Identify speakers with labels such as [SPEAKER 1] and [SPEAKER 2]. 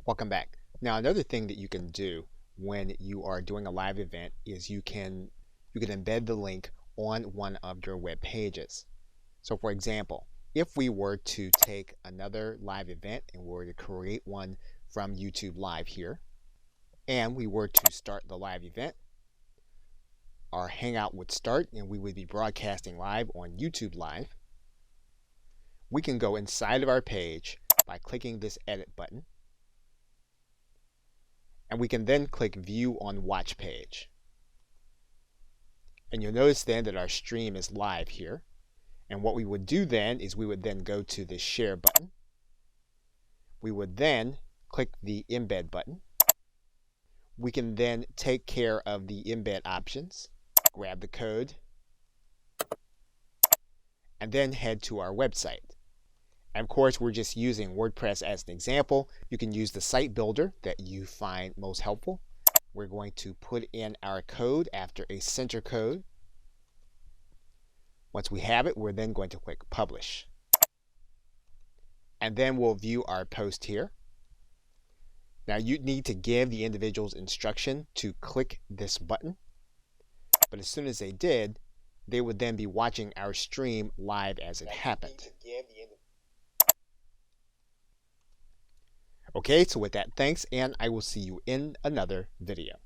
[SPEAKER 1] Welcome back. Now, another thing that you can do when you are doing a live event is you can embed the link on one of your web pages. So for example, if we were to take another live event and we were to create one from YouTube Live here, and we were to start the live event, our Hangout would start and we would be broadcasting live on YouTube Live. We can go inside of our page by clicking this edit button. And we can then click View on Watch Page. And you'll notice then that our stream is live here. And what we would do then is we would then go to the Share button. We would then click the Embed button. We can then take care of the embed options, grab the code, and then head to our website. And of course, we're just using WordPress as an example. You can use the site builder that you find most helpful. We're going to put in our code after a center code. Once we have it, we're then going to click Publish. And then we'll view our post here. Now you need to give the individuals instruction to click this button. But as soon as they did, they would then be watching our stream live as it happened. Okay, so with that, thanks, and I will see you in another video.